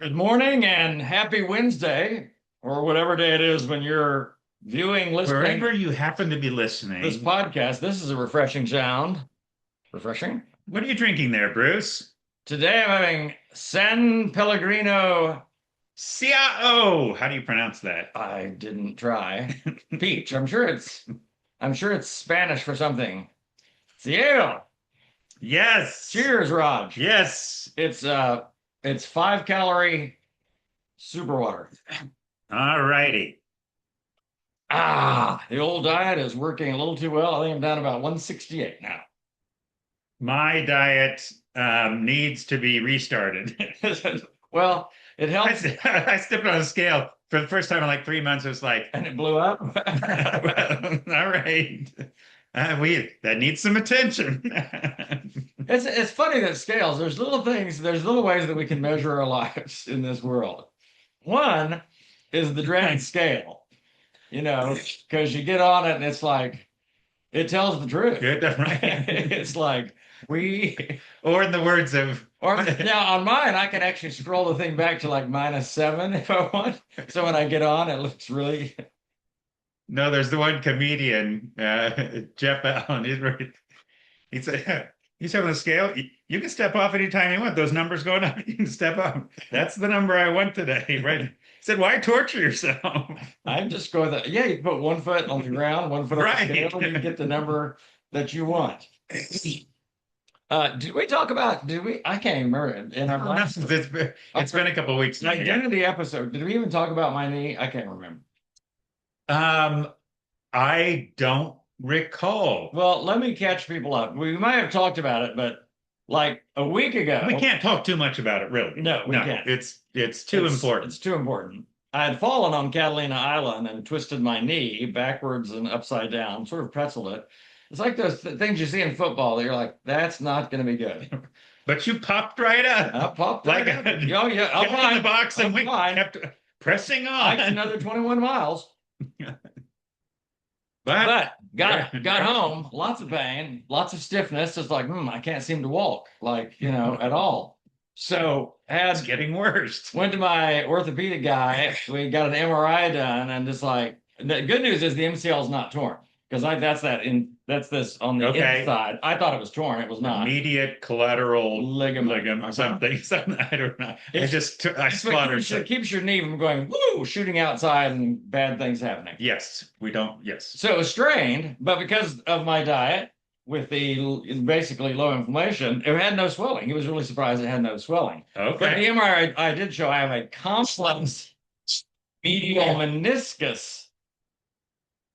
Good morning and happy Wednesday, or whatever day it is when you're viewing, listening Wherever you happen to be this listening, podcast. This is a refreshing sound. Refreshing. what are you drinking there, Bruce? Today I'm having San Pellegrino. CIO. How do you pronounce that? I didn't try. Peach. I'm sure it's Spanish for something. Cielo. Yes. Cheers, Raj. Yes. It's 5 calorie super water. All righty. The old diet is working a little too well. I think I'm down about 168 now. My diet needs to be restarted. Well, it I, helps, I stepped on a scale for the first time in like 3 months. It was like, and it blew up. all right. That needs some attention. It's funny that scales. There's little things. There's little ways that we can measure our lives in this world. One is the dreaded scale. Because you get on it and it's like it tells the truth. Good, right. It's like we Or in the words of or now on mine, I can actually scroll the thing back to like -7 if I want. So when I get on, it looks really. No, there's the one comedian, Jeff Allen. He said, he's having a scale. You can step off anytime you want. Those numbers going up, you can step off. That's the number I want today, right? He said, why torture yourself? I'm just going that, yeah, you put 1 foot on the ground, 1 foot on the Right. scale, you get the number that you want. Did we talk about, I can't even remember in our last It's been a couple of weeks now. identity episode. Did we even talk about my knee? I can't remember. Um, I don't recall. Well, let me catch people up. We might have talked about it, but like a week ago, We can't talk too much about it, really. No, we can't. It's too important. It's too important. I had fallen on Catalina Island and twisted my knee backwards and upside down, sort of pretzeled it. It's like those things you see in football that you're like, that's not going to be good. But you popped right up. I popped Like right up. Oh, yeah, I'm kept in fine. the box and I'm we fine. kept pressing Hiked on. another 21 miles, but got home, lots of pain, lots of stiffness. It's like, I can't seem to walk, like, at all. So It's getting worse. went to my orthopedic guy. We got an MRI done, and just like the good news is the MCL is not torn because that's this on the Okay. inside. I thought it was torn. It was not. Immediate collateral Ligament. something. I don't know. I It's what splattered. keeps your knee from going woo, shooting outside and bad things happening. Yes, we don't. Yes. So it was strained, but because of my diet with the basically low inflammation, it had no swelling. He was really surprised it had no swelling. But the Okay. MRI I did show I have a complex medial meniscus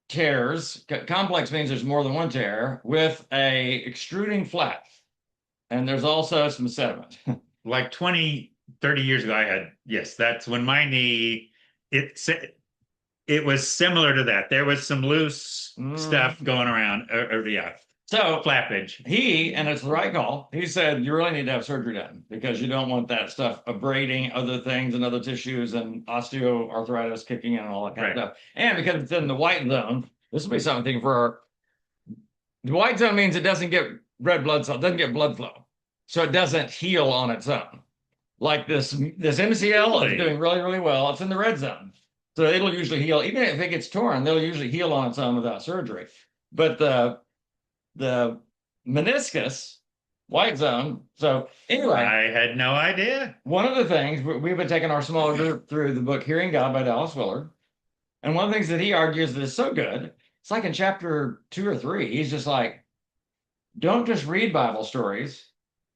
tears. Complex means there's more than one tear with a extruding flap. And there's also some sediment. Like 20, 30 years ago, I had, yes, that's when my knee, it it was similar to that. There was some loose stuff going around. Yeah, So flappage. and it's the right call, he said you really need to have surgery done because you don't want that stuff abrading other things and other tissues and osteoarthritis kicking in and all that kind of Right. stuff. And because it's in the white zone, this will be something for the white zone means it doesn't get red blood cell, doesn't get blood flow. So it doesn't heal on its own. Like this MCL is Really? doing really, really well. It's in the red zone. So it'll usually heal. Even if it gets torn, they'll usually heal on its own without surgery. But the meniscus, white zone. So anyway, I had no idea. one of the things we've been taking our small group through the book Hearing God by Dallas Willard. And one of the things that he argues that is so good, it's like in chapter 2 or 3, he's just like, don't just read Bible stories,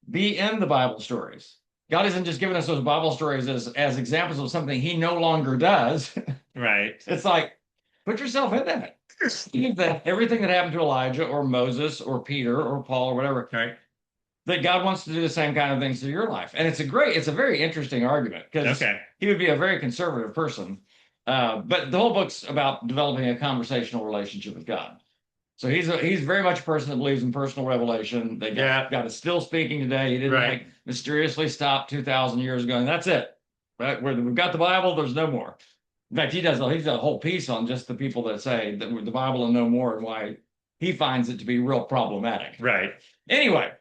be in the Bible stories. God isn't just giving us those Bible stories as examples of something he no longer does. Right. It's like, put yourself in that. See that everything that happened to Elijah or Moses or Peter or Paul or whatever, Right. that God wants to do the same kind of things to your life. And it's a very interesting argument because Okay. he would be a very conservative person. But the whole book's about developing a conversational relationship with God. So he's very much a person that believes in personal revelation. God is still speaking today. He didn't Right. mysteriously stop 2,000 years ago, and that's it. Right? Where we've got the Bible, there's no more. In fact, he's a whole piece on just the people that say that with the Bible and no more, and why he finds it to be real problematic. Right. Anyway,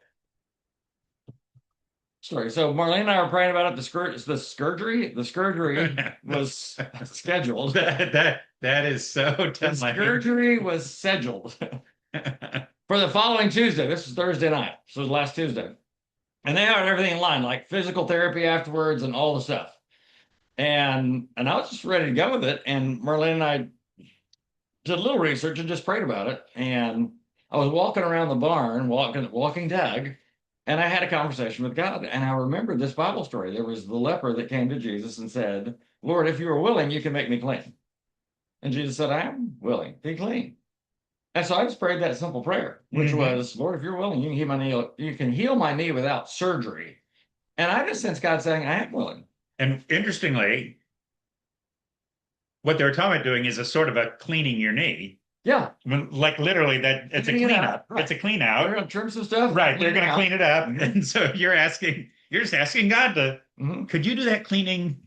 story. So Marlene and I were praying about it. The surgery was scheduled. That is so The telling. surgery was scheduled for the following Tuesday. This was Thursday night. So it was last Tuesday. And they had everything in line, like physical therapy afterwards and all the stuff. And I was just ready to go with it. And Marlene and I did a little research and just prayed about it. And I was walking around the barn, walking tag, and I had a conversation with God. And I remembered this Bible story. There was the leper that came to Jesus and said, Lord, if you are willing, you can make me clean. And Jesus said, I am willing, be clean. And so I just prayed that simple prayer, which was, Lord, if you're willing, you can heal my knee without surgery. And I just sense God saying, I am willing. And interestingly, what they were talking about doing is a sort of a cleaning your knee. Yeah. Like literally that it's a cleanup. Right. It's a clean out. They're going to trim some stuff. Right. They're going to clean it up. Mm-hmm. And so you're just asking God to, could you do that cleaning?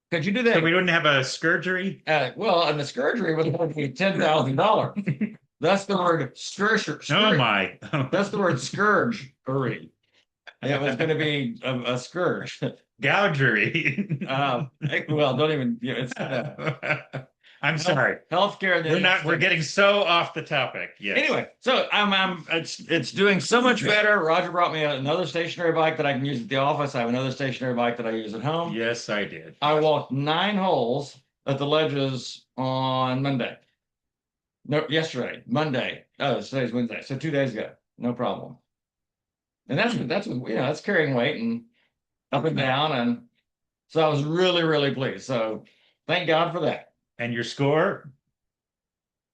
Could you do that? So we wouldn't have a scourgery? Well, and the scourgery would only be $10,000. That's the word scourge. Oh my. That's the word scourge. It was going to be a scourge. Gougery. Well, don't even. It's I'm sorry. Healthcare. We're getting so off the topic. Yes. Anyway, so it's doing so much better. Roger brought me another stationary bike that I can use at the office. I have another stationary bike that I use at home. Yes, I did. I walked 9 holes at the ledges on Monday. No, yesterday, Monday. Oh, today's Wednesday, so 2 days ago. No problem. And that's carrying weight and up and down, and so I was really, really pleased. So thank God for that. And your score?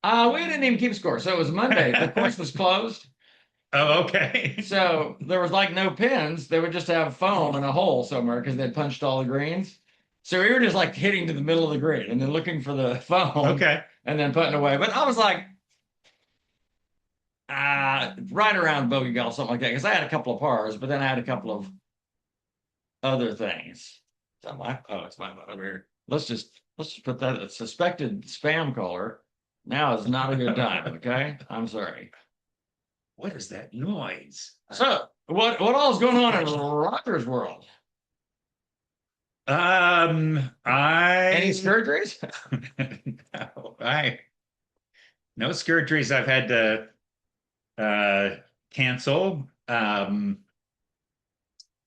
We didn't even keep score. So it was Monday. The course was closed. Oh, okay. So there was like no pins. They would just have foam in a hole somewhere because they'd punched all the greens. So we were just like hitting to the middle of the green and then looking for the foam. Okay. And then putting away. But I was like, right around bogey golf, something like that. Because I had a couple of pars, but then I had a couple of other things. So I'm like, it's my over here. Let's just put that a suspected spam caller. Now is not a good time, okay? I'm sorry. What is that noise? So what all is going on in Roger's world? Any surgeries? No surgeries I've had to cancel.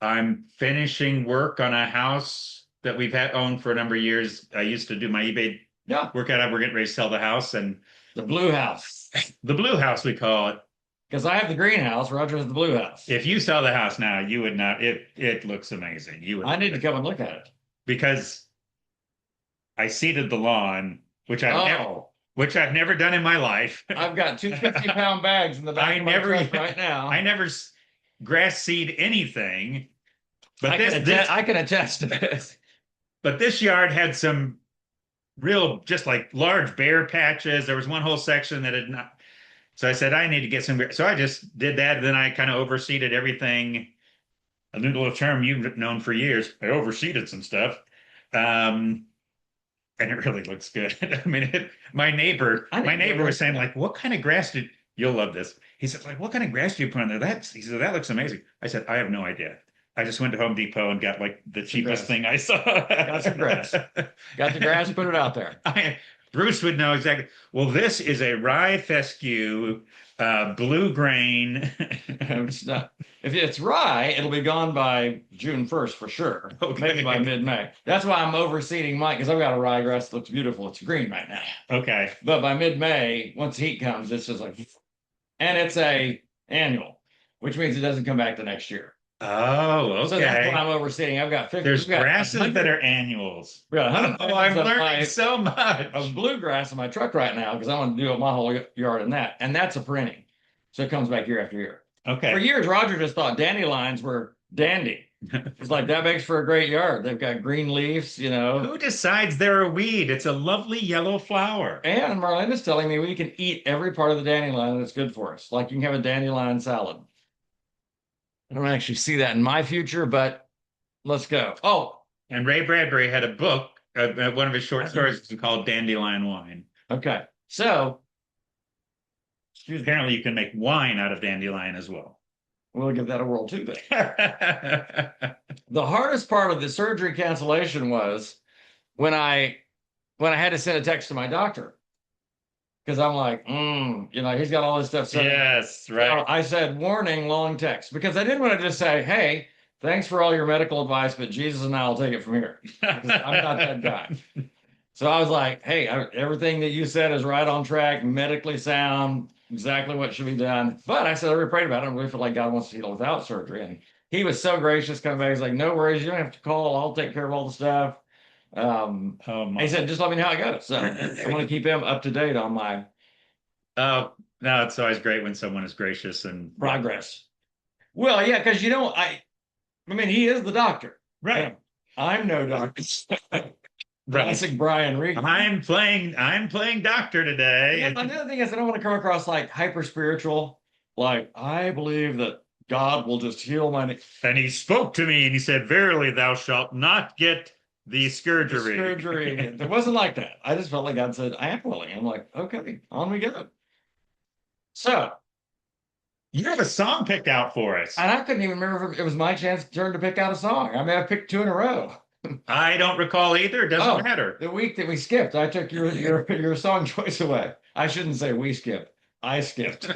I'm finishing work on a house that we've had owned for a number of years. I used to do my eBay workout. We're getting ready to sell the house, and the blue house. The blue house, we call it. Because I have the green house, Roger has the blue house. If you sell the house now, you would not. It looks amazing. I need to come and look at it. Because I seeded the lawn, which I've never done in my life. I've got 2 50-pound bags in the back of my truck right now. I never grass seed anything. But I can attest to this. But this yard had some real, just like large bare patches. There was one whole section that had not. So I said, I need to get some. So I just did that. Then I kind of overseeded everything. A little term you've known for years. I overseeded some stuff. And it really looks good. I mean, my neighbor was saying, like, what kind of grass you'll love this. He said, like, what kind of grass do you put on there? He said, that looks amazing. I said, I have no idea. I just went to Home Depot and got like the cheapest thing I saw. Got some grass. Got the grass, put it out there. Bruce would know exactly. Well, this is a rye fescue, blue grain. If it's rye, it'll be gone by June 1st for sure. Okay. Maybe by mid-May. That's why I'm overseeding mine, because I've got a rye grass that looks beautiful. It's green right now. Okay. But by mid-May, once heat comes, it's just like, and it's a annual, which means it doesn't come back the next year. Oh, okay. So that's what I'm overseeing. I've got 50. There's grasses that are annuals. I'm learning so much. Of bluegrass in my truck right now because I want to do my whole yard in that. And that's a perennial. So it comes back year after year. Okay. For years, Roger just thought dandelions were dandy. It's like, that makes for a great yard. They've got green leaves, you know. Who decides they're a weed? It's a lovely yellow flower. And Marlena's telling me we can eat every part of the dandelion and it's good for us. Like you can have a dandelion salad. I don't actually see that in my future, but let's go. Oh, and Ray Bradbury had a book, one of his short stories called Dandelion Wine. Okay. So, apparently you can make wine out of dandelion as well. We'll give that a whirl too then. The hardest part of the surgery cancellation was when I had to send a text to my doctor because I'm like, he's got all this stuff set up. Yes, So right. I said, warning, long text, because I didn't want to just say, hey, thanks for all your medical advice, but Jesus and I will take it from here. 'Cause I'm not that guy. So I was like, hey, everything that you said is right on track, medically sound, exactly what should be done. But I said, I really prayed about it. I really feel like God wants to heal without surgery. And he was so gracious coming back. He's like, no worries. You don't have to call. I'll take care of all the stuff. Oh my. He said, just let me know how it goes. So I'm going to keep him up to date on my Oh, no, it's always great when someone is gracious and progress. Well, yeah, because I mean, he is the doctor. right. I'm no doctor. Right. Classic Brian Regan. I'm playing doctor today. Yeah, but the other thing is, I don't want to come across like hyper spiritual. Like, I believe that God will just heal my And he spoke to me and he said, verily, thou shalt not get the surgery. surgery. It wasn't like that. I just felt like God said, I am willing. I'm like, okay, on we go. So, You have a song picked out for us. and I couldn't even remember if it was my turn to pick out a song. I may have picked two in a row. I don't recall either. It doesn't matter. The week that we skipped, I took your song choice away. I shouldn't say we skipped. I skipped.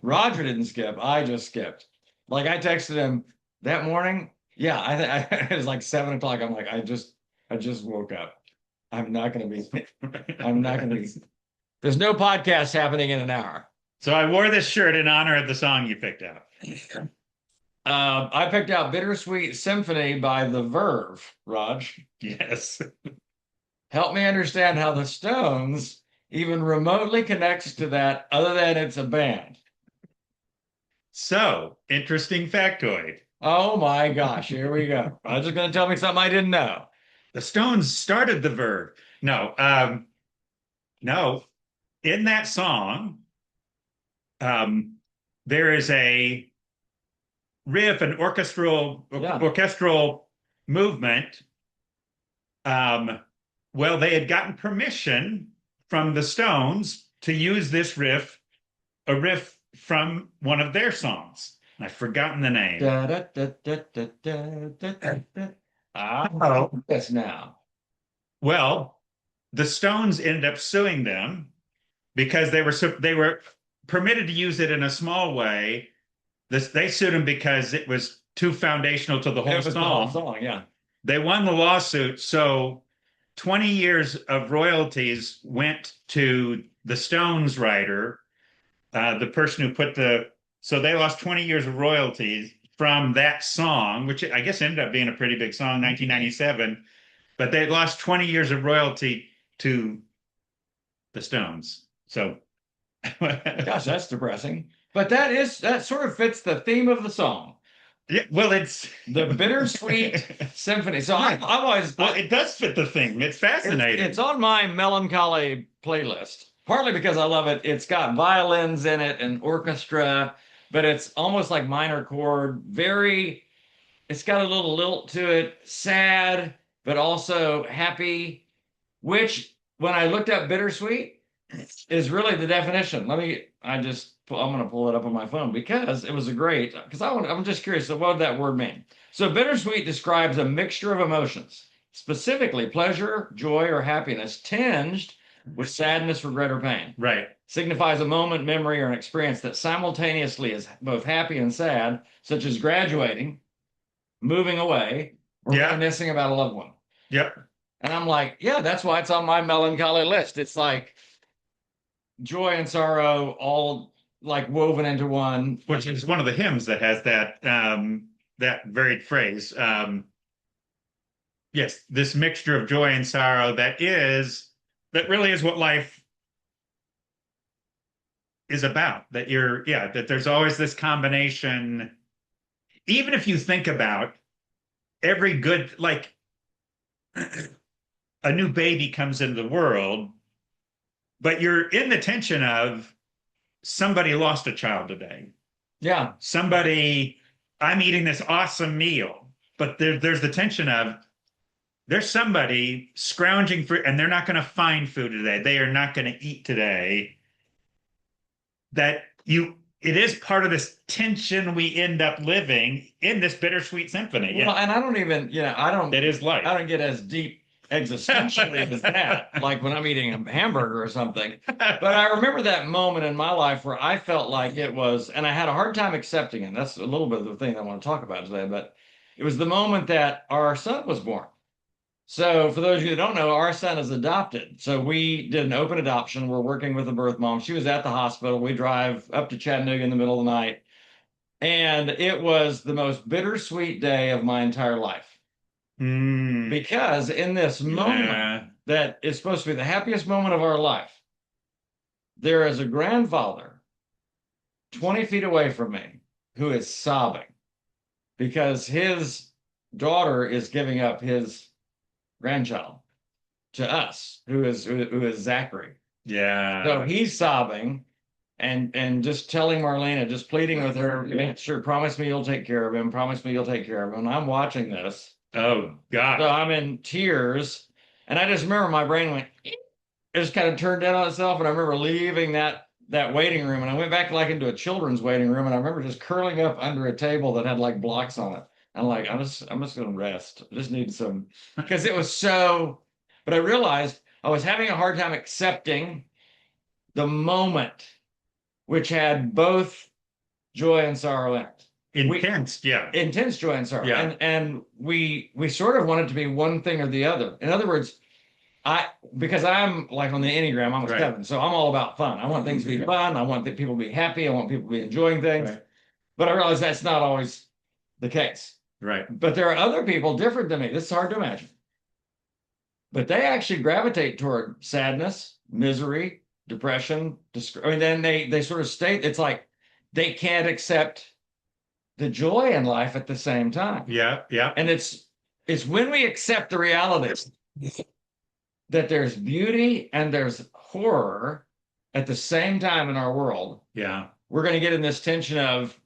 Roger didn't skip. I just skipped. Like I texted him that morning. Yeah, it was like 7 o'clock. I'm like, I just woke up. I'm not gonna be. I'm not gonna be. There's no podcast happening in an hour. So I wore this shirt in honor of the song you picked out. I picked out "Bittersweet Symphony" by The Verve. Raj, Yes. help me understand how the Stones even remotely connects to that, other than it's a band. So, interesting factoid. Oh my gosh, here we go. I was just going to tell me something I didn't know. The Stones started the Verve. No, no. In that song, um, there is a riff, an Yeah. orchestral movement. Well, they had gotten permission from the Stones to use this riff, a riff from one of their songs. I've forgotten the name. Da, da, da, da, da, da, da, da, da. Oh. Yes, now. Well, the Stones ended up suing them because they were permitted to use it in a small way. They sued them because it was too foundational to the whole It was the whole song. song, yeah. They won the lawsuit, so 20 years of royalties went to the Stones writer, the person who so they lost 20 years of royalties from that song, which I guess ended up being a pretty big song, 1997, but they lost 20 years of royalty to the Stones. So, Gosh, that's depressing. But that sort of fits the theme of the song. yeah, well, it's The Bittersweet Symphony. So I've always well, it does fit the thing. It's fascinating. it's on my melancholy playlist, partly because I love it. It's got violins in it and orchestra, but it's almost like minor chord, it's got a little lilt to it, sad, but also happy, which when I looked up bittersweet is really the definition. I'm going to pull it up on my phone because it was because I'm just curious. So what did that word mean? So bittersweet describes a mixture of emotions, specifically pleasure, joy, or happiness tinged with sadness, regret, or pain. Right. Signifies a moment, memory, or an experience that simultaneously is both happy and sad, such as graduating, moving away, or Yeah. reminiscing about a loved one. Yep. And I'm like, yeah, that's why it's on my melancholy list. It's like joy and sorrow all like woven into one. Which is one of the hymns that has that very phrase. Yes, this mixture of joy and sorrow that really is what life is about. That there's always this combination. Even if you think about every good, like a new baby comes into the world, but you're in the tension of somebody lost a child today. Yeah. I'm eating this awesome meal, but there's the tension of there's somebody scrounging for, and they're not going to find food today. They are not going to eat today. That it is part of this tension we end up living in this bittersweet symphony. Well, Yeah, and I don't even, it is life. I don't get as deep existentially as that, like when I'm eating a hamburger or something. But I remember that moment in my life where I felt like it was, and I had a hard time accepting it. That's a little bit of the thing I want to talk about today, but it was the moment that our son was born. So, for those of you that don't know, our son is adopted. So, we did an open adoption. We're working with a birth mom. She was at the hospital. We drive up to Chattanooga in the middle of the night. And it was the most bittersweet day of my entire life. Mm, Because in this moment yeah. that is supposed to be the happiest moment of our life, there is a grandfather 20 feet away from me who is sobbing because his daughter is giving up his grandchild to us, who is Zachary. So Yeah. he's sobbing and just telling Marlena, just pleading with her, sure, promise me you'll take care of him, promise me you'll take care of him. And I'm watching this. Oh So God. I'm in tears. And I just remember my brain went, it just kind of turned in on itself. And I remember leaving that waiting room and I went back like into a children's waiting room and I remember just curling up under a table that had like blocks on it. I'm like, I'm just gonna rest. I just need some because it was so, but I realized I was having a hard time accepting the moment which had both joy and sorrow in it. Intense. Yeah. Intense joy and sorrow. Yeah. And we sort of want it to be one thing or the other. In other words, I because I'm like on the Enneagram, I'm a Right. 7, so I'm all about fun. I want things to be fun. I want people to be happy. I want people to be enjoying things. Right. But I realize that's not always the case. Right. But there are other people different than me. This is hard to imagine. But they actually gravitate toward sadness, misery, depression. I mean, then they sort of state it's like they can't accept the joy in life at the same time. Yeah. Yeah. And it's when we accept the reality that there's beauty and there's horror at the same time in our world, Yeah. we're going to get in this tension of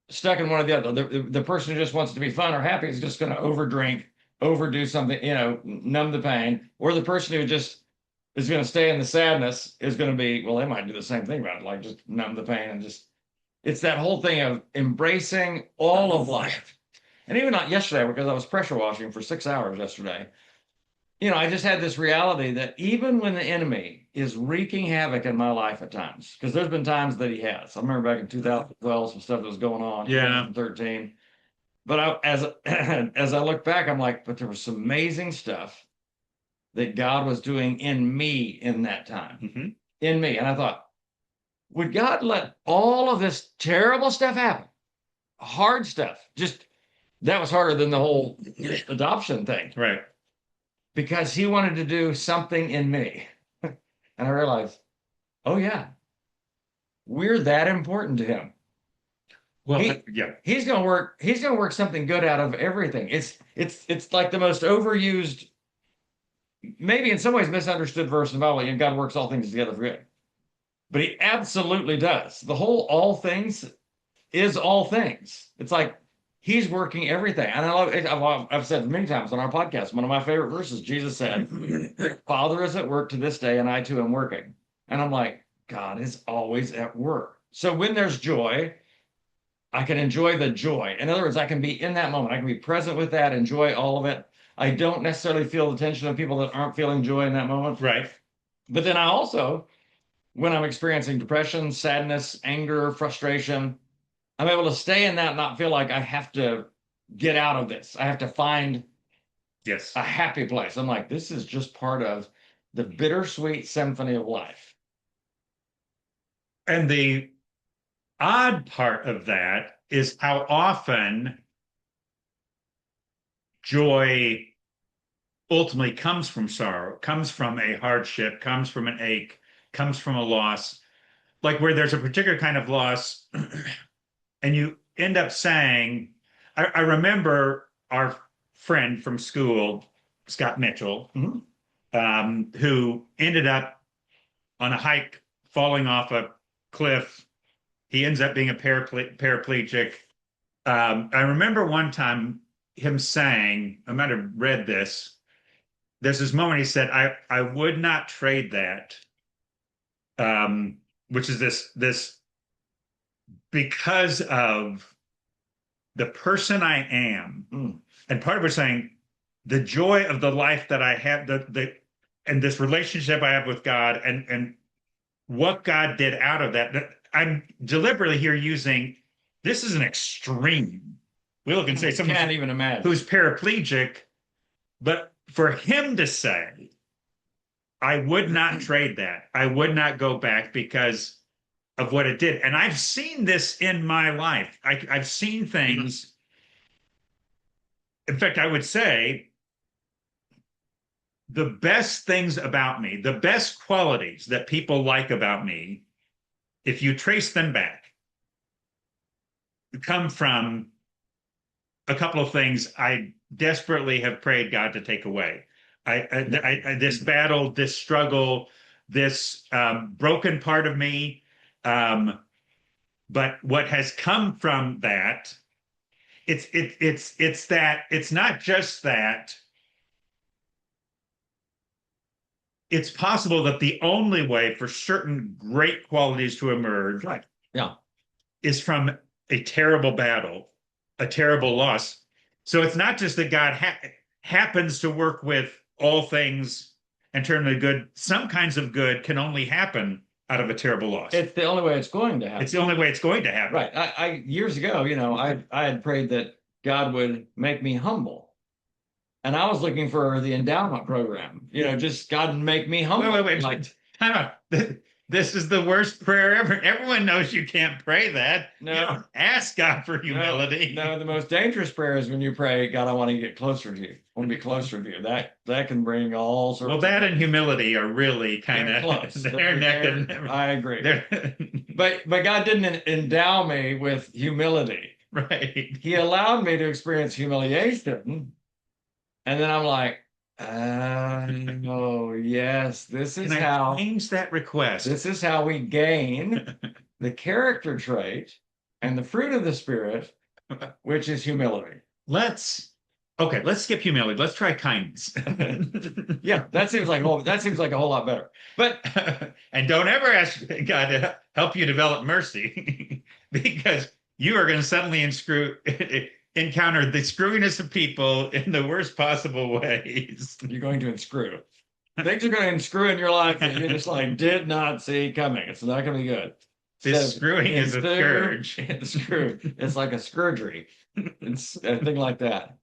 stuck in one or the other. The person who just wants to be fun or happy is just going to overdrink, overdo something, numb the pain. Or the person who just is going to stay in the sadness is going to be, well, they might do the same thing about it, like just numb the pain and just, it's that whole thing of embracing all of life. And even not yesterday, because I was pressure washing for 6 hours yesterday, I just had this reality that even when the enemy is wreaking havoc in my life at times, because there's been times that he has. I remember back in 2012, some stuff that was going on, Yeah. 2013. But as I look back, I'm like, but there was some amazing stuff that God was doing in me in that time, in me. And I thought, would God let all of this terrible stuff happen? Hard stuff. Just that was harder than the whole adoption thing Right. because he wanted to do something in me. And I realized, oh yeah, we're that important to him. Well, He yeah. he's gonna work something good out of everything. It's like the most overused, maybe in some ways misunderstood verse in the Bible, God works all things together for good. But he absolutely does. The whole all things is all things. It's like he's working everything. And I love it. I've said many times on our podcast, one of my favorite verses, Jesus said, Father is at work to this day, and I too am working. And I'm like, God is always at work. So when there's joy, I can enjoy the joy. In other words, I can be in that moment. I can be present with that, enjoy all of it. I don't necessarily feel the tension of people that aren't feeling joy in that moment. Right. But then I also, when I'm experiencing depression, sadness, anger, frustration, I'm able to stay in that and not feel like I have to get out of this. I have to find Yes. a happy place. I'm like, this is just part of the bittersweet symphony of life. And the odd part of that is how often joy ultimately comes from sorrow, comes from a hardship, comes from an ache, comes from a loss. Like where there's a particular kind of loss, and you end up saying, I remember our friend from school, Scott Mitchell, who ended up on a hike falling off a cliff. He ends up being a paraplegic. I remember one time him saying, I might have read this. There's this moment he said, I would not trade that, which is this because of the person I am. Mm. And part of it saying the joy of the life that I have, and this relationship I have with God, and what God did out of that. I'm deliberately here using this is an extreme. We look and say someone Can't even imagine. who's paraplegic, but for him to say, I would not trade that. I would not go back because of what it did. And I've seen this in my life. I've seen things. In fact, I would say the best things about me, the best qualities that people like about me, if you trace them back, come from a couple of things I desperately have prayed God to take away. This battle, this struggle, this broken part of me. But what has come from that, it's that it's not just that. It's possible that the only way for certain great qualities to emerge, Right. Yeah. is from a terrible battle, a terrible loss. So it's not just that God happens to work with all things and turn them to good. Some kinds of good can only happen out of a terrible loss. It's the only way it's going to happen. It's the only way it's going to happen. Right. I years ago, I had prayed that God would make me humble. And I was looking for the endowment program, just God make me humble. Wait. Like, time out. This is the worst prayer ever. Everyone knows you can't pray that. No. You don't ask God for humility. No, the most dangerous prayer is when you pray, God, I want to get closer to you. I want to be closer to you. That can bring all sorts. Well, that and humility are really kind of close. They're neck and neck. I agree. But God didn't endow me with humility. Right. He allowed me to experience humiliation. And then I'm like, oh, yes, this is how change that request. This is how we gain the character trait and the fruit of the Spirit, which is humility. Let's skip humility. Let's try kindness. Yeah, that seems like a whole lot better. But and don't ever ask God to help you develop mercy because you are going to suddenly encounter the screwiness of people in the worst possible ways. You're going to unscrew. Things are going to unscrew in your life that you just did not see coming. It's not going to be good. This screwing is a scourge. It's like a scourgery. It's a thing like that.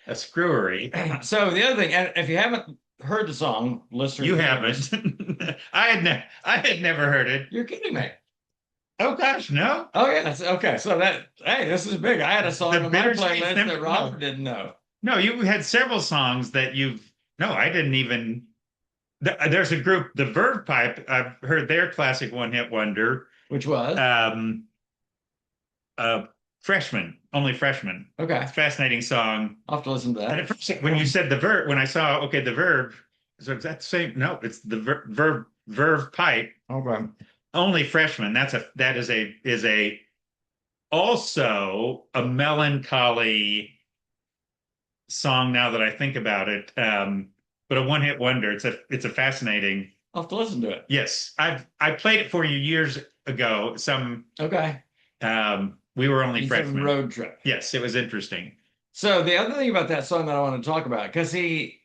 A screwery. So the other thing, and if you haven't heard the song, listeners, you haven't. I had never heard it. You're kidding me. Oh gosh, no. Oh yeah. Okay. So this is big. I had a song on my playlist that Robert didn't know. No, you had several songs that I didn't even. There's a group, the Verve Pipe. I've heard their classic one-hit wonder, which was Freshman, Only Freshman. Okay. It's a fascinating song. I'll have to listen to that. And at first, when you said the Verve, when I saw the Verve, so is that the same? No, it's the Verve Pipe. Okay. Only Freshman. That is a also a melancholy song now that I think about it. But a one-hit wonder. It's a fascinating. I'll have to listen to it. Yes. I played it for you years ago. Okay. We were only freshmen. Road trip. Yes, it was interesting. So the other thing about that song that I want to talk about, because I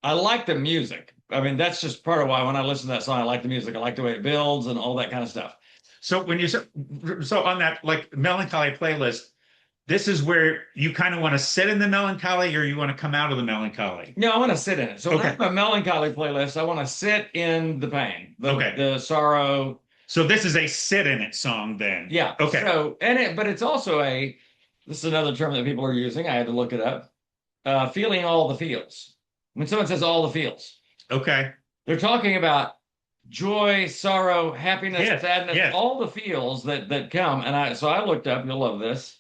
like the music. I mean, that's just part of why when I listen to that song, I like the music. I like the way it builds and all that kind of stuff. So when you on that melancholy playlist, this is where you kind of want to sit in the melancholy or you want to come out of the melancholy? No, I want to sit in it. So when I have a melancholy playlist, I want to sit in the pain, the sorrow. So this is a sit in it song then. Yeah. Okay. So, but it's also this is another term that people are using. I had to look it up. Feeling all the feels. When someone says all the feels. Okay. They're talking about joy, sorrow, happiness, sadness, all the feels that come. And so I looked up, you'll love this.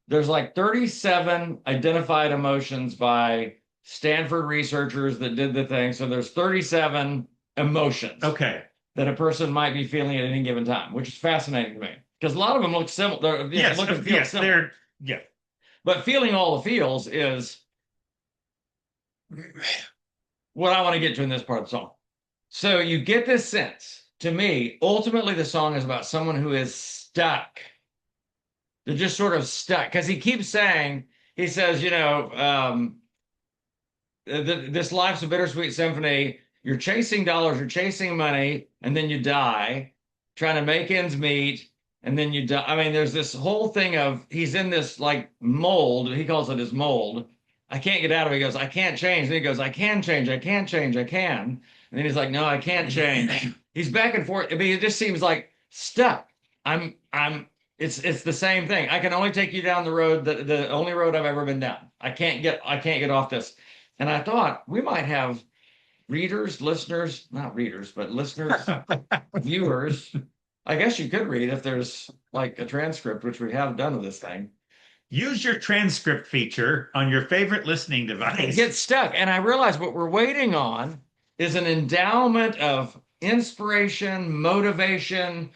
There's 37 identified emotions by Stanford researchers that did the thing. So there's 37 emotions. Okay. That a person might be feeling at any given time, which is fascinating to me because a lot of them look similar. Similar. But feeling all the feels is what I want to get to in this part of the song. So you get this sense to me, ultimately, the song is about someone who is stuck. They're just sort of stuck because he keeps saying, he says, this life's a bittersweet symphony. You're chasing dollars, you're chasing money, and then you die, trying to make ends meet, and then you die. I mean, there's this whole thing of he's in this like mold. He calls it his mold. I can't get out of it. He goes, I can't change. Then he goes, I can change. I can change. I can. And then he's like, no, I can't change. He's back and forth. I mean, it just seems like stuck. It's the same thing. I can only take you down the road, the only road I've ever been down. I can't get off this. And I thought we might have readers, listeners, not readers, but listeners, viewers. I guess you could read if there's like a transcript, which we have done of this thing. Use your transcript feature on your favorite listening device. Get stuck. And I realize what we're waiting on is an endowment of inspiration, motivation,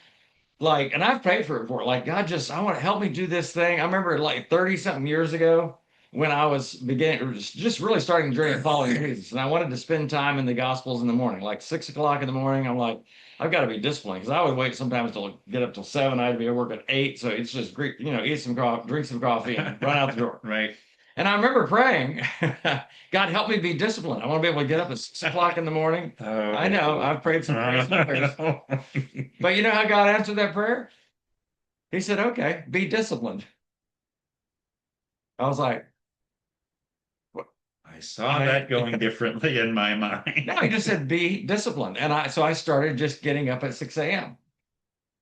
like, and I've prayed for it before. Like, God, just, I want to help me do this thing. I remember like 30 something years ago when I was beginning, or just really starting the journey of following Jesus. And I wanted to spend time in the Gospels in the morning, like 6 o'clock in the morning. I'm like, I've got to be disciplined because I would wait sometimes to get up till 7. I'd be at work at 8. So it's just, eat some coffee, drink some coffee, and run out the door. Right. And I remember praying, God, help me be disciplined. I want to be able to get up at 6 o'clock in the morning. Oh, I know, I've prayed some prayers. But you know how God answered that prayer? He said, okay, be disciplined. I was like, I saw that going differently in my mind. no, he just said, be disciplined. So I started just getting up at 6 a.m.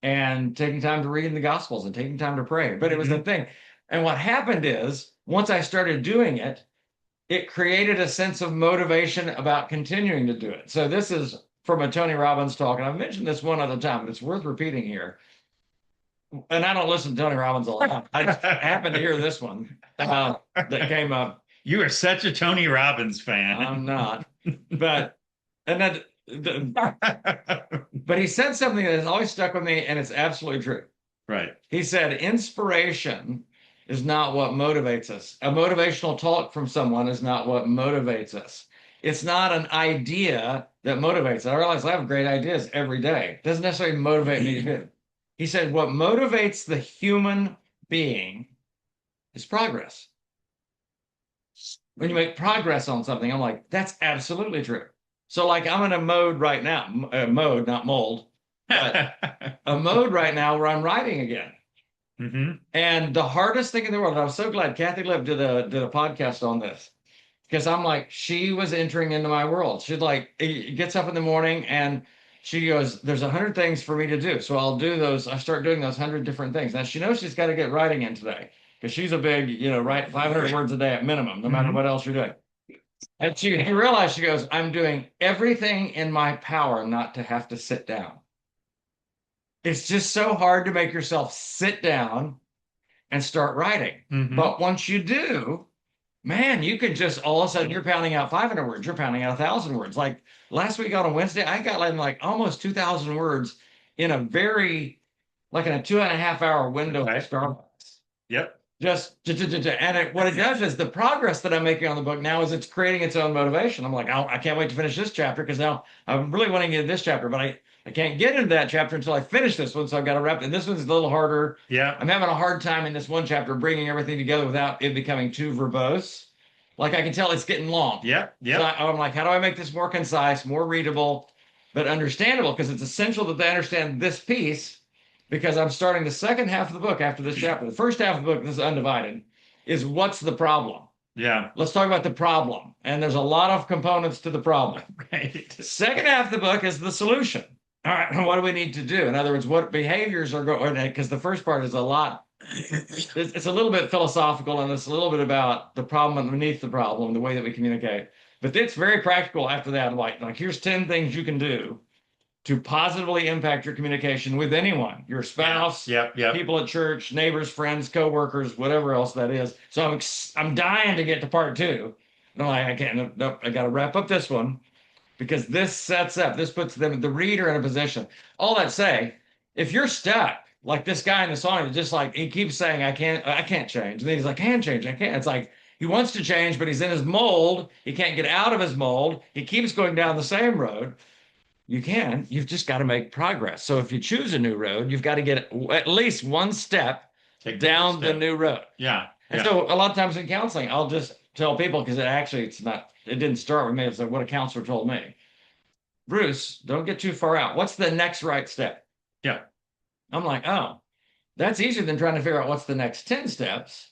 and taking time to read in the Gospels and taking time to pray. But it was the thing. And what happened is, once I started doing it, it created a sense of motivation about continuing to do it. So this is from a Tony Robbins talk, and I've mentioned this one other time, but it's worth repeating here. And I don't listen to Tony Robbins a lot. I just happened to hear this one that came up. You are such a Tony Robbins fan. I'm not, but and but he said something that has always stuck with me, and it's absolutely true. Right. He said, inspiration is not what motivates us. A motivational talk from someone is not what motivates us. It's not an idea that motivates. I realize I have great ideas every day. It doesn't necessarily motivate me to do. He said, what motivates the human being is progress. When you make progress on something, I'm like, that's absolutely true. So like I'm in a mode right now, mode, not mold, but a mode right now where I'm writing again. And the hardest thing in the world, I was so glad Kathy Lipp did a podcast on this because I'm like, she was entering into my world. She'd like, gets up in the morning and she goes, there's 100 things for me to do. So I'll do those. I start doing those 100 different things. Now she knows she's got to get writing in today because she's a big, write 500 words a day at minimum, no matter what else you're doing. And she realized, she goes, I'm doing everything in my power not to have to sit down. It's just so hard to make yourself sit down and start writing. But once you do, man, you can just all of a sudden you're pounding out 500 words, you're pounding out 1,000 words. Like last week on a Wednesday, I got like almost 2,000 words in a 2.5 hour window. Okay. At Starbucks. Yep. Just and what it does is the progress that I'm making on the book now is it's creating its own motivation. I'm like, I can't wait to finish this chapter because now I'm really wanting to get into this chapter, but I can't get into that chapter until I finish this one. So I've got to wrap it. And this one's a little harder. Yeah. I'm having a hard time in this one chapter bringing everything together without it becoming too verbose. Like I can tell it's getting long. Yeah. Yeah. So I'm like, how do I make this more concise, more readable, but understandable? Because it's essential that they understand this piece because I'm starting the second half of the book after this chapter. The first half of the book, this is undivided, is what's the problem? Yeah. Let's talk about the problem. And there's a lot of components to the problem. Right. The second half of the book is the solution. All right, what do we need to do? In other words, what behaviors are going, because the first part is a lot, it's a little bit philosophical and it's a little bit about the problem underneath the problem, the way that we communicate. But it's very practical after that. Like here's 10 things you can do to positively impact your communication with anyone, your spouse, people at church, neighbors, friends, coworkers, whatever else that is. So I'm dying to get to part 2. And I'm like, I can't, nope, I got to wrap up this one because this puts the reader in a position. All that say, if you're stuck, like this guy in the song, just like he keeps saying, I can't change. And then he's like, can change, I can't. It's like he wants to change, but he's in his mold. He can't get out of his mold. He keeps going down the same road. You can. You've just got to make progress. So if you choose a new road, you've got to get at least one step Take the first down the step. new road. Yeah. And Yeah. so a lot of times in counseling, I'll just tell people because it's not, it didn't start with me. It's like what a counselor told me. Bruce, don't get too far out. What's the next right step? Yeah. I'm like, oh, that's easier than trying to figure out what's the next 10 steps.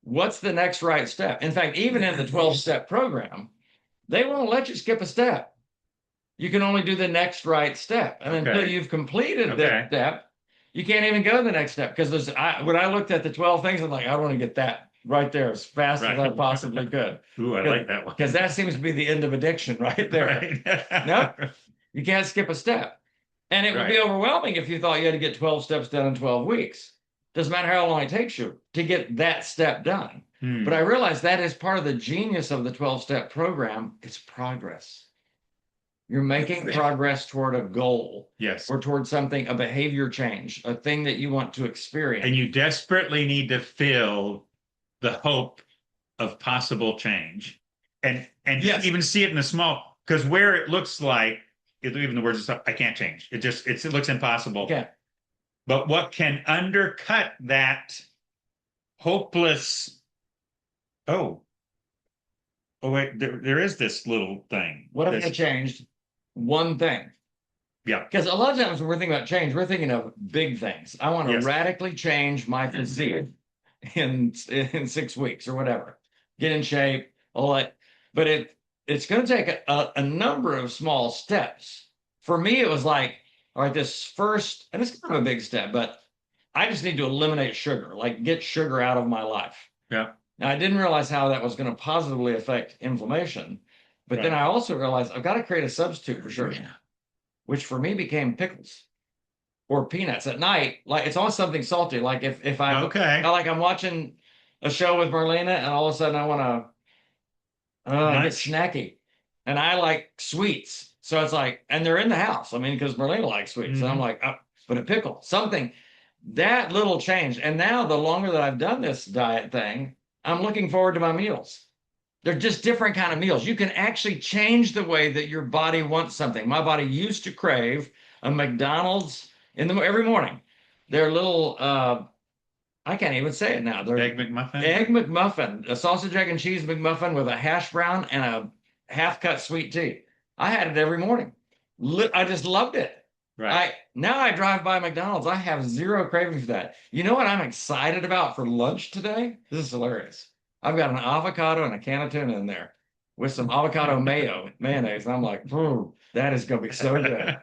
What's the next right step? In fact, even in the 12-step program, they won't let you skip a step. You can only do the next right step. And until Okay. you've completed Okay. that step, you can't even go to the next step. Because when I looked at the 12 things, I'm like, I want to get that right there as fast as I Right. possibly could. Ooh, I like that one. Because that seems to be the end of addiction right there. Right. No, you can't skip a step. And it would be Right. overwhelming if you thought you had to get 12 steps done in 12 weeks. Doesn't matter how long it takes you to get that step done. Hmm. But I realize that is part of the genius of the 12-step program. It's progress. You're making progress toward a goal Yes. or toward something, a behavior change, a thing that you want to experience. And you desperately need to feel the hope of possible change. And Yes. even see it in a small, because where it looks like even the words I can't change. It looks impossible. Okay. But what can undercut that hopeless, oh, wait, there is this little thing. What if I changed one thing? Yeah. Because a lot of times when we're thinking about change, we're thinking of big things. I want to Yes. radically change my physique in 6 weeks or whatever. Get in shape, all that. But it's going to take a number of small steps. For me, it was like, all right, this first, and it's kind of a big step, but I just need to eliminate sugar, like get sugar out of my life. Yeah. Now, I didn't realize how that was going to positively affect inflammation. But then Right. I also realized I've got to create a substitute for sugar, which for me became pickles or peanuts at night. Like it's always something salty. Like if I Okay. like I'm watching a show with Marlena and all of a sudden I want to get Nice. snacky, and I like sweets. So it's like, and they're in the house. I mean, because Marlena likes sweets, and I'm Mhm. like, oh, but a pickle, something that little change. And now the longer that I've done this diet thing, I'm looking forward to my meals. They're just different kind of meals. You can actually change the way that your body wants something. My body used to crave a McDonald's every morning. They're little I can't even say it now. They're Egg McMuffin. egg McMuffin, a sausage, egg, and cheese McMuffin with a hash brown and a half-cut sweet tea. I had it every morning. I just loved it. Right. Now I drive by McDonald's. I have zero craving for that. You know what I'm excited about for lunch today? This is hilarious. I've got an avocado and a can of tuna in there with some avocado mayonnaise. And I'm like, ooh, that is going to be so good.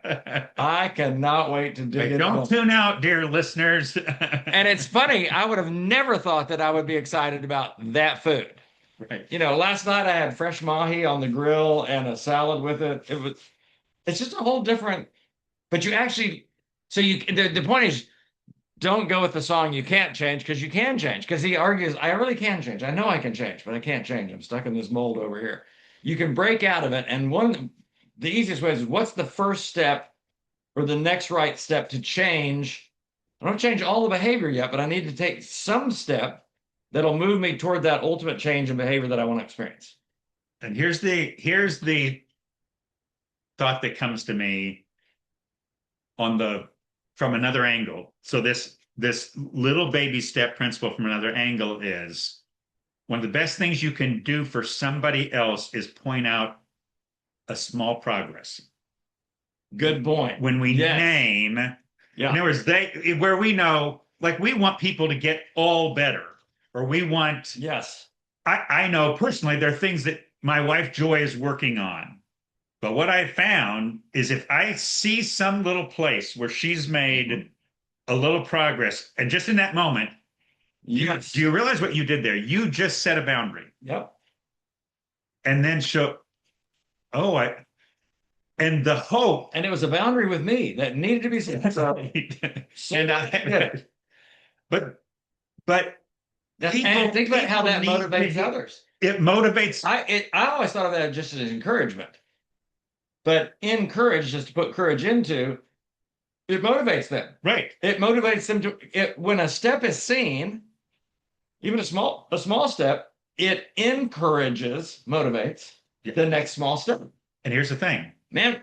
I cannot wait to dig it. Don't tune out, dear listeners. And it's funny, I would have never thought that I would be excited about that food. Right. You know, last night I had fresh mahi on the grill and a salad with it. It's just a whole different, but you actually, so the point is, don't go with the song you can't change because you can change. Because he argues, I really can change. I know I can change, but I can't change. I'm stuck in this mold over here. You can break out of it. And the easiest way is what's the first step or the next right step to change? I don't change all the behavior yet, but I need to take some step that'll move me toward that ultimate change in behavior that I want to experience. And here's the thought that comes to me from another angle. So this little baby step principle from another angle is one of the best things you can do for somebody else is point out a small progress. Good point. When we name, in other words, where we know, like we want people to get all better, or we want. Yes. I know personally there are things that my wife Joy is working on. But what I found is if I see some little place where she's made a little progress, and just in that moment, yes. Do you realize what you did there? You just set a boundary. Yep. And then and the hope. And it was a boundary with me that needed to be set. But and think about how that motivates others. It motivates. I always thought of that just as encouragement. But encourage, just to put courage into, it motivates them. Right. It motivates them when a step is seen, even a small step, it encourages, motivates the next small step. And here's the thing. Man,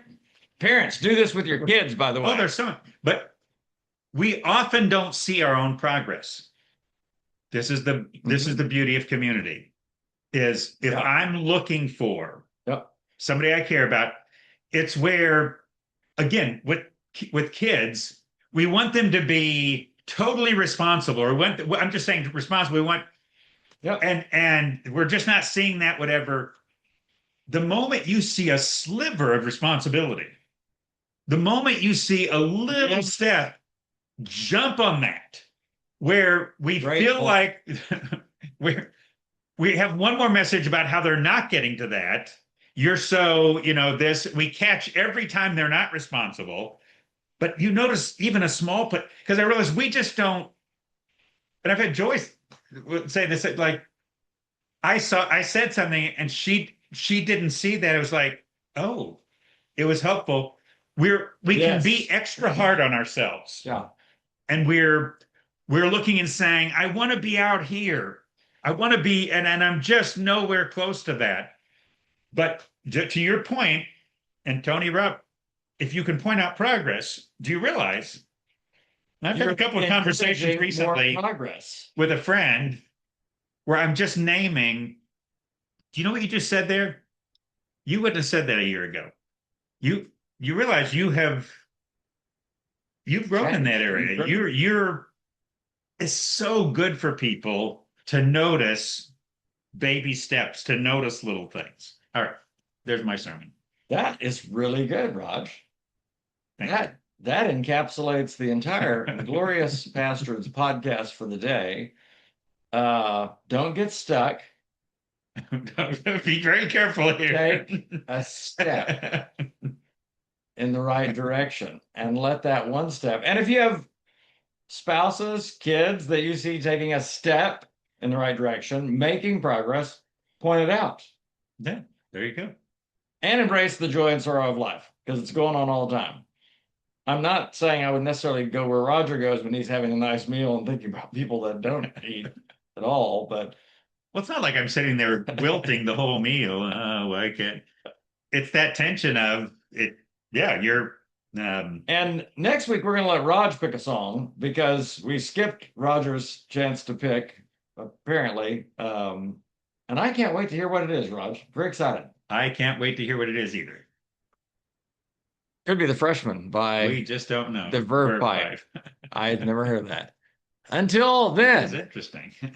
Parents, do this with your kids, by the way. Oh, there's some, but we often don't see our own progress. This is the beauty of community. Is if Yeah. I'm looking for Yep. somebody I care about, it's where, again, with kids, we want them to be totally responsible, or I'm just saying responsible. We want, Yep. and we're just not seeing that. Whatever. The moment you see a sliver of responsibility, the moment you see a little step, jump on that. Where we feel like we have one more message about how they're not getting to that. You're so, this, we catch every time they're not responsible. But you notice even a small put, because I realize we just don't, and I've had Joyce say this, like, I said something and she didn't see that. It was like, oh, it was helpful. We can be extra hard on ourselves. Yeah. And we're looking and saying, I want to be out here. I want to be, and I'm just nowhere close to that. But to your point, and Tony Rupp, if you can point out progress, do you realize? I've had a couple of conversations recently with a friend where I'm just naming. Do you know what you just said there? You wouldn't have said that a year ago. You realize you've grown in that area. You're it's so good for people to notice baby steps, to notice little things. All right, there's my sermon. That is really good, Raj. That encapsulates the entire Inglorious Pastords podcast for the day. Don't get stuck. Be very careful here. Take a step in the right direction and let that one step. And if you have spouses, kids that you see taking a step in the right direction, making progress, point it out. Yeah, there you go. And embrace the joy and sorrow of life because it's going on all the time. I'm not saying I would necessarily go where Roger goes when he's having a nice meal and thinking about people that don't eat at all, but well, it's not like I'm sitting there wilting the whole meal. Oh, I can't. It's that tension of it. Yeah, you're. And next week we're going to let Raj pick a song because we skipped Roger's chance to pick, apparently. And I can't wait to hear what it is, Raj. Very excited. I can't wait to hear what it is either. Could be The Freshman by We just don't know. the Verve Pipe. I've never heard that. Until then, that's interesting.